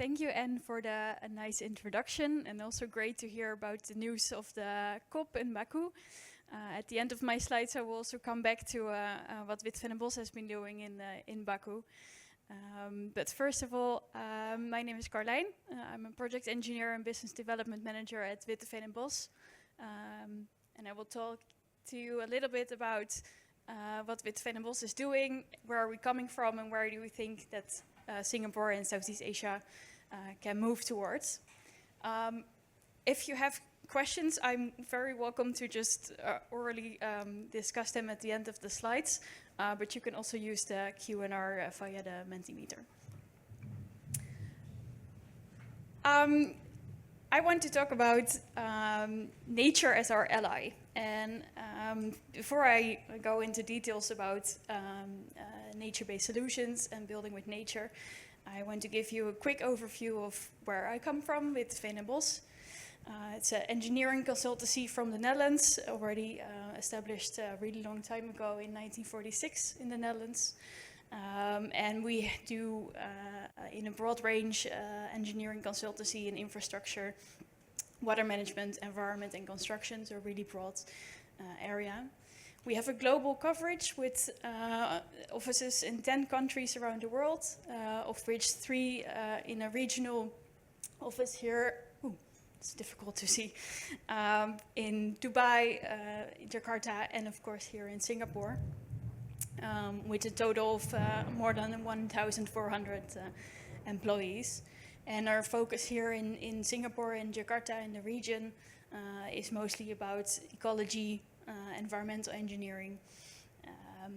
Thank you, Anne, for the a nice introduction, and also great to hear about the news of the COP in Baku. At the end of my slides, I will also come back to what Witteveen+Bos has been doing in Baku. But first of all, my name is Carlijn. I'm a project engineer and business development manager at Witteveen+Bos. And I will talk to you a little bit about what Witteveen+Bos is doing, where are we coming from, and where do we think that Singapore and Southeast Asia can move towards. If you have questions, I'm very welcome to just orally discuss them at the end of the slides, but you can also use the Q&R via the Mentimeter. I want to talk about nature as our ally. And before I go into details about nature-based solutions and building with nature, I want to give you a quick overview of where I come from with Witteveen+Bos. It's an engineering consultancy from the Netherlands, already established a really long time ago in 1946 in the Netherlands. And we do, in a broad range, engineering consultancy in infrastructure, water management, environment, and construction, so a really broad area. We have a global coverage with offices in 10 countries around the world, of which 3 in a regional office here. Ooh, it's difficult to see. In Dubai, Jakarta, and of course here in Singapore, with a total of more than 1,400 employees. And our focus here in Singapore and Jakarta in the region is mostly about ecology, environmental engineering,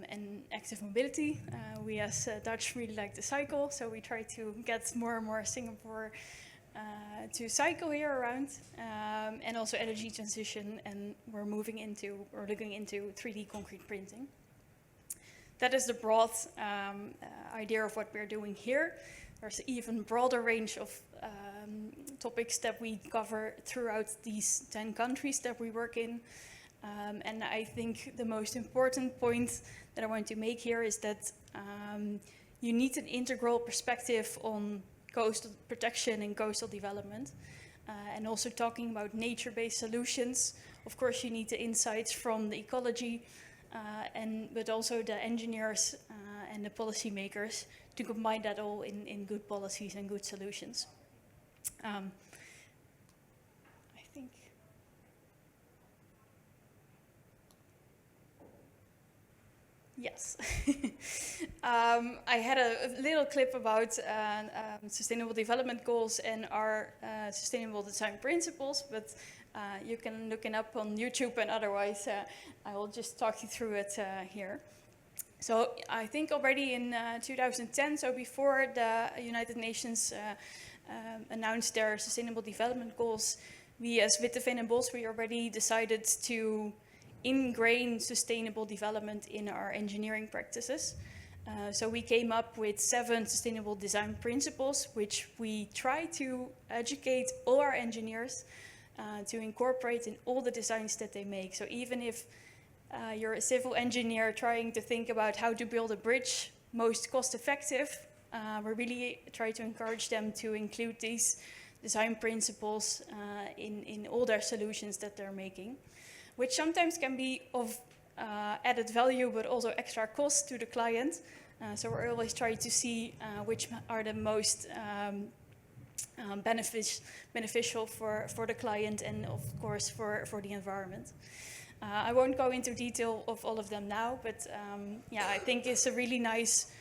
and active mobility. We as Dutch really like to cycle, so we try to get more and more Singapore to cycle here around, and also energy transition, and we're looking into 3D concrete printing. That is the broad idea of what we're doing here. There's an even broader range of topics that we cover throughout these 10 countries that we work in. And I think the most important point that I want to make here is that you need an integral perspective on coastal protection and coastal development. And also talking about nature-based solutions. Of course, you need the insights from the ecology, but also the engineers and the policymakers to combine that all in good policies and good solutions. I think. Yes. I had a little clip about sustainable development goals and our sustainable design principles, but you can look it up on YouTube, and otherwise I will just talk you through it here. So I think already in 2010, so before the United Nations announced their sustainable development goals, we as Witteveen+Bos, we already decided to ingrain sustainable development in our engineering practices. So we came up with 7 sustainable design principles, which we try to educate all our engineers to incorporate in all the designs that they make. So even if you're a civil engineer trying to think about how to build a bridge most cost effective, we really try to encourage them to include these design principles in all their solutions that they're making, which sometimes can be of added value, but also extra cost to the client. So we're always trying to see which are the most beneficial for the client and of course for the environment. I won't go into detail of all of them now, but yeah, I think it's a really nice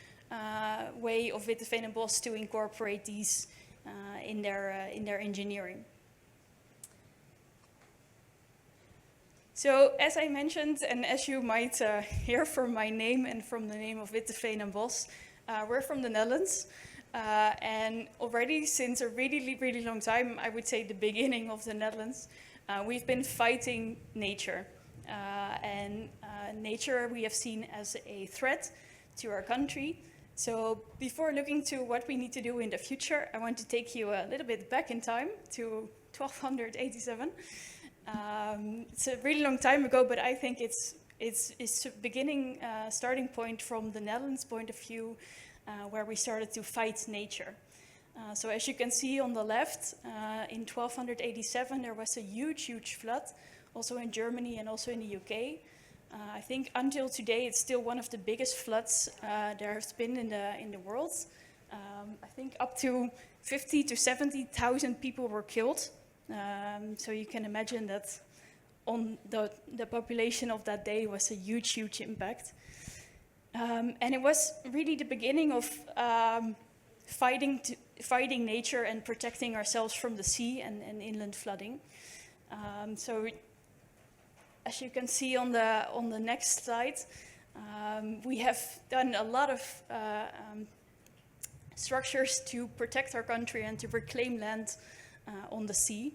way of Witteveen+Bos to incorporate these in their engineering. So as I mentioned, and as you might hear from my name and from the name of Witteveen+Bos, we're from the Netherlands. And already since a really, really long time, I would say the beginning of the Netherlands, we've been fighting nature. And nature we have seen as a threat to our country. So before looking to what we need to do in the future, I want to take you a little bit back in time to 1287. It's a really long time ago, but I think it's a beginning, starting point from the Netherlands point of view, where we started to fight nature. So as you can see on the left, in 1287 there was a huge flood, also in Germany and also in the UK. I think until today it's still one of the biggest floods there has been in the world. I think up to 50 to 70,000 people were killed. So you can imagine that on the population of that day was a huge impact. And it was really the beginning of fighting nature and protecting ourselves from the sea and inland flooding. So as you can see on the next slide, we have done a lot of structures to protect our country and to reclaim land on the sea.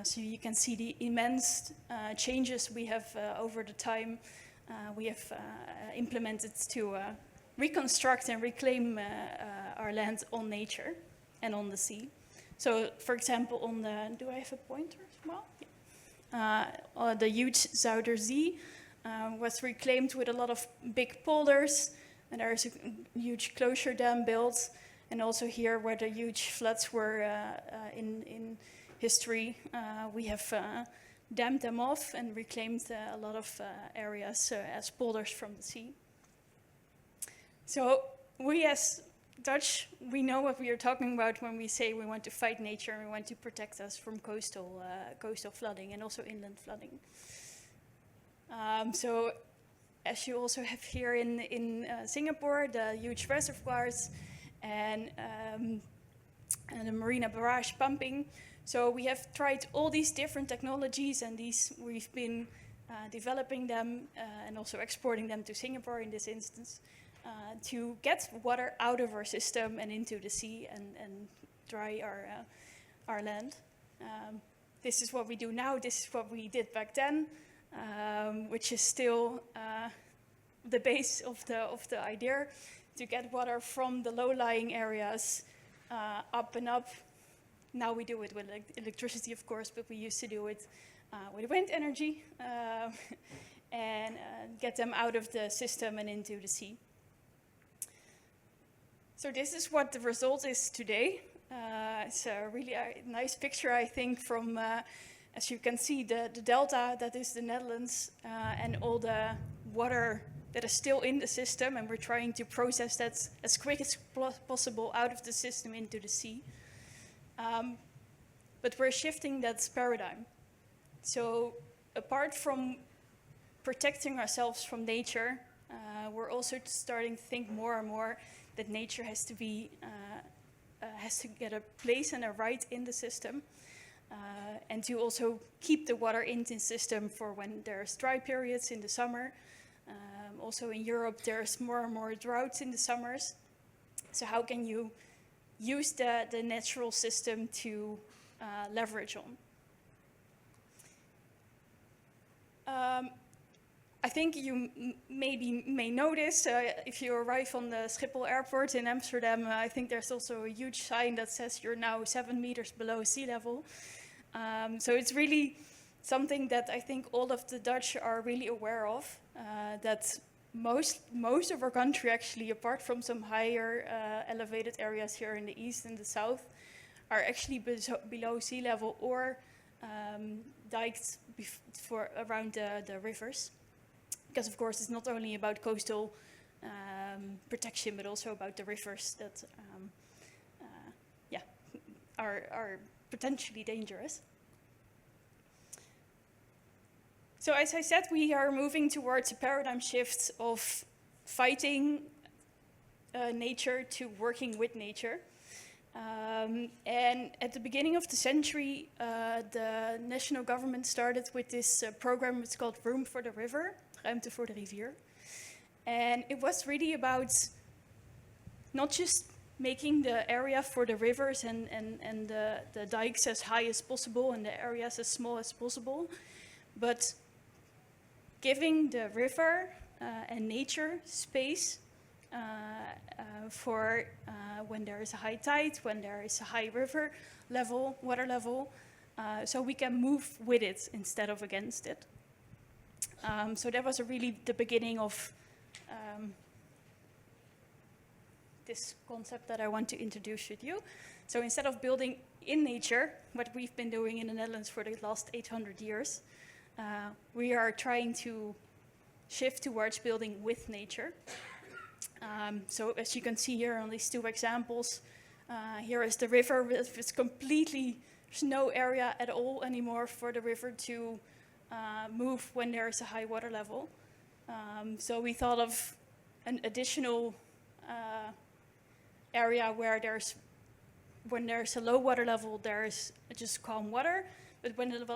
So you can see the immense changes we have over the time we have implemented to reconstruct and reclaim our land on nature and on the sea. So, for example, on the, do I have a pointer as well? Yeah. The huge Zuiderzee was reclaimed with a lot of big polders, and there is a huge closure dam built. And also here, where the huge floods were in history, we have dammed them off and reclaimed a lot of areas as polders from the sea. So we as Dutch, we know what we are talking about when we say we want to fight nature and we want to protect us from coastal flooding and also inland flooding. So as you also have here in Singapore, the huge reservoirs and the marina barrage pumping. So we have tried all these different technologies, and we've been developing them and also exporting them to Singapore in this instance to get water out of our system and into the sea and dry our land. This is what we do now. This is what we did back then, which is still the base of the idea, to get water from the low-lying areas up and up. Now we do it with electricity, of course, but we used to do it with wind energy and get them out of the system and into the sea. So this is what the result is today. It's a really nice picture, I think, from, as you can see, the delta, that is the Netherlands, and all the water that is still in the system, and we're trying to process that as quick as possible out of the system into the sea. But we're shifting that paradigm. So apart from protecting ourselves from nature, we're also starting to think more and more that nature has to get a place and a right in the system, and to also keep the water in the system for when there's dry periods in the summer. Also in Europe, there's more and more droughts in the summers. So how can you use the natural system to leverage on? I think you may notice, if you arrive on the Schiphol airport in Amsterdam, I think there's also a huge sign that says you're now 7 meters below sea level. So it's really something that I think all of the Dutch are really aware of, that most of our country actually, apart from some higher elevated areas here in the east and the south, are actually below sea level or diked around the rivers. Because of course it's not only about coastal protection, but also about the rivers that are potentially dangerous. So as I said, we are moving towards a paradigm shift of fighting nature to working with nature. And at the beginning of the century, the national government started with this program. It's called Room for the River, Ruimte voor de Rivier. And it was really about not just making the area for the rivers and the dikes as high as possible and the areas as small as possible, but giving the river and nature space for when there is a high tide, when there is a high river level, water level, so we can move with it instead of against it. So that was really the beginning of this concept that I want to introduce with you. So instead of building in nature, what we've been doing in the Netherlands for the last 800 years, we are trying to shift towards building with nature. So as you can see here on these two examples, here is the river with there's no area at all anymore for the river to move when there is a high water level. So we thought of an additional area where when there's a low water level, there's just calm water. But when the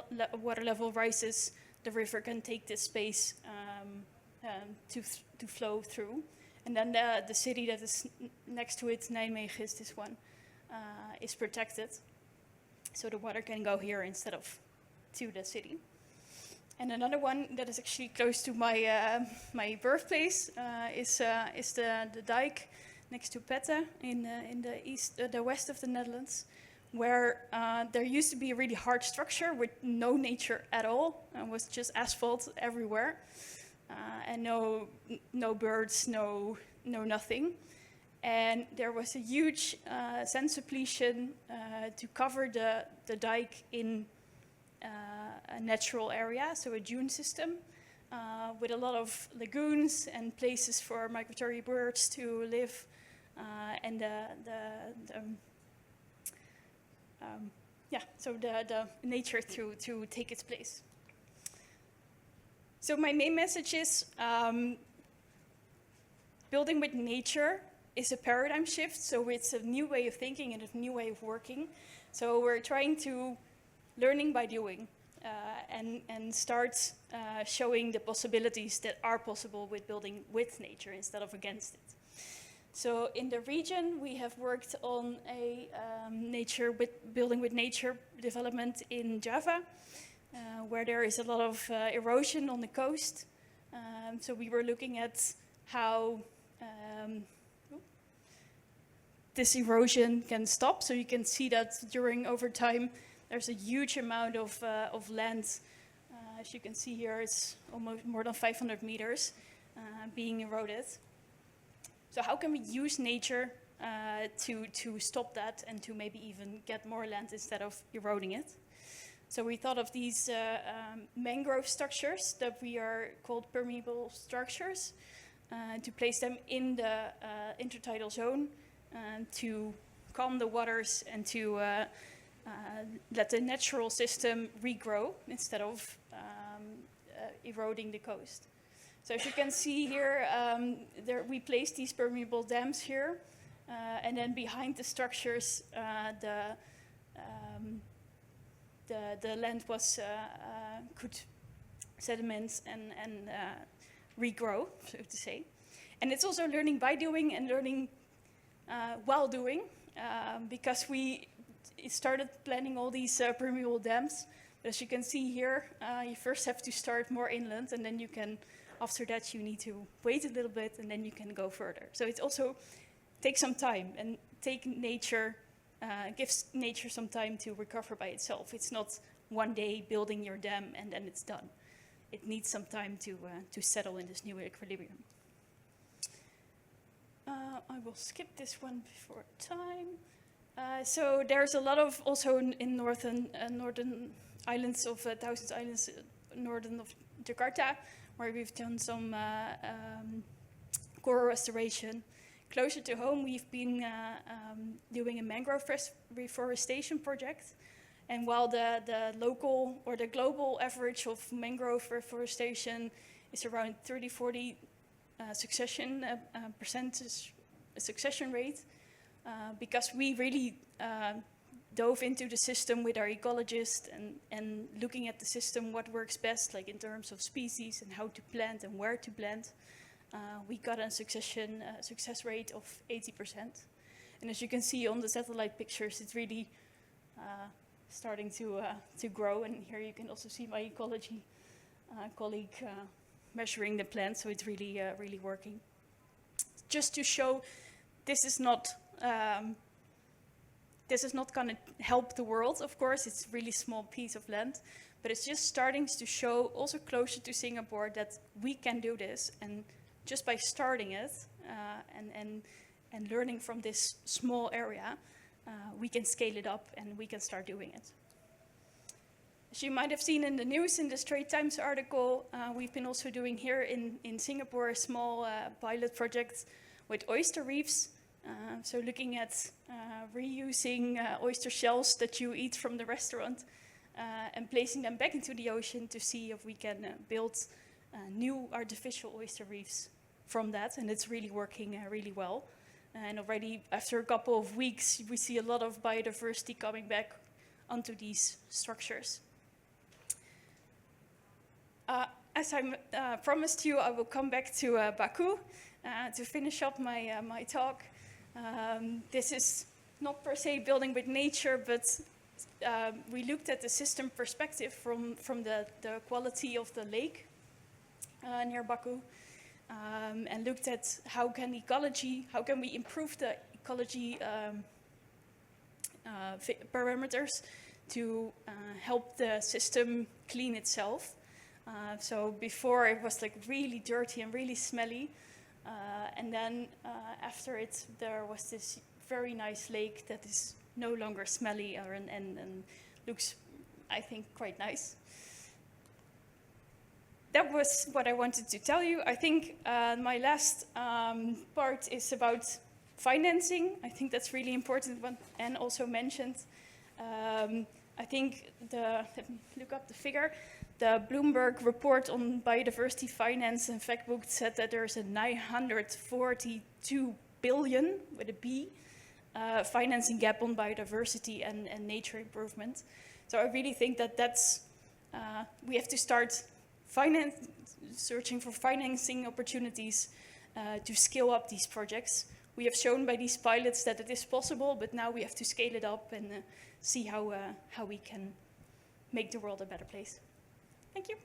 water level rises, the river can take this space to flow through. And then the city that is next to it, Nijmegen is this one, is protected. So the water can go here instead of to the city. And another one that is actually close to my birthplace is the dike next to Petten in the west of the Netherlands, where there used to be a really hard structure with no nature at all. It was just asphalt everywhere, and no birds, no nothing. And there was a huge sand depletion to cover the dike in a natural area, so a dune system, with a lot of lagoons and places for migratory birds to live, and the nature to take its place. So my main message is building with nature is a paradigm shift, so it's a new way of thinking and a new way of working. So we're trying to learning by doing and start showing the possibilities that are possible with building with nature instead of against it. So in the region, we have worked on a building with nature development in Java, where there is a lot of erosion on the coast. So we were looking at how this erosion can stop. So you can see that over time, there's a huge amount of land. As you can see here, it's almost more than 500 meters being eroded. So how can we use nature to stop that and to maybe even get more land instead of eroding it? So we thought of these mangrove structures that we are called permeable structures, to place them in the intertidal zone to calm the waters and to let the natural system regrow instead of eroding the coast. So as you can see here, we placed these permeable dams here, and then behind the structures, the land was could sediment and regrow, so to say. And it's also learning by doing and learning while doing, because we started planning all these permeable dams. But as you can see here, you first have to start more inland, and then you can, after that, you need to wait a little bit, and then you can go further. So it also takes some time, and gives nature some time to recover by itself. It's not one day building your dam and then it's done. It needs some time to settle in this new equilibrium. I will skip this one before time. So there's a lot of, also in northern islands of Thousands Islands, northern of Jakarta, where we've done some coral restoration. Closer to home, we've been doing a mangrove reforestation project. And while the local or the global average of mangrove reforestation is around 30-40 succession rate, because we really dove into the system with our ecologist and looking at the system, what works best, like in terms of species and how to plant and where to plant, we got a success rate of 80%. And as you can see on the satellite pictures, it's really starting to grow. And here you can also see my ecology colleague measuring the plant, so it's really really working. Just to show this is not going to help the world, of course. It's a really small piece of land, but it's just starting to show, also closer to Singapore, that we can do this. And just by starting it and learning from this small area, we can scale it up and we can start doing it. As you might have seen in the news in the Straits Times article, we've been also doing here in Singapore a small pilot project with oyster reefs. So looking at reusing oyster shells that you eat from the restaurant and placing them back into the ocean to see if we can build new artificial oyster reefs from that. And it's really working really well. And already after a couple of weeks, we see a lot of biodiversity coming back onto these structures. As I promised you, I will come back to Baku to finish up my talk. This is not per se building with nature, but we looked at the system perspective from the quality of the lake near Baku, and looked at how can we improve the ecology parameters to help the system clean itself. So before it was like really dirty and really smelly, and then after it there was this very nice lake that is no longer smelly and looks, I think, quite nice. That was what I wanted to tell you. I think my last part is about financing. I think that's really important one, and also mentioned. I think let me look up the figure. The Bloomberg report on biodiversity finance and Factbook said that there's a 942 billion, with a B, financing gap on biodiversity and nature improvement. So I really think that we have to start searching for financing opportunities to scale up these projects. We have shown by these pilots that it is possible, but now we have to scale it up and see how we can make the world a better place. Thank you.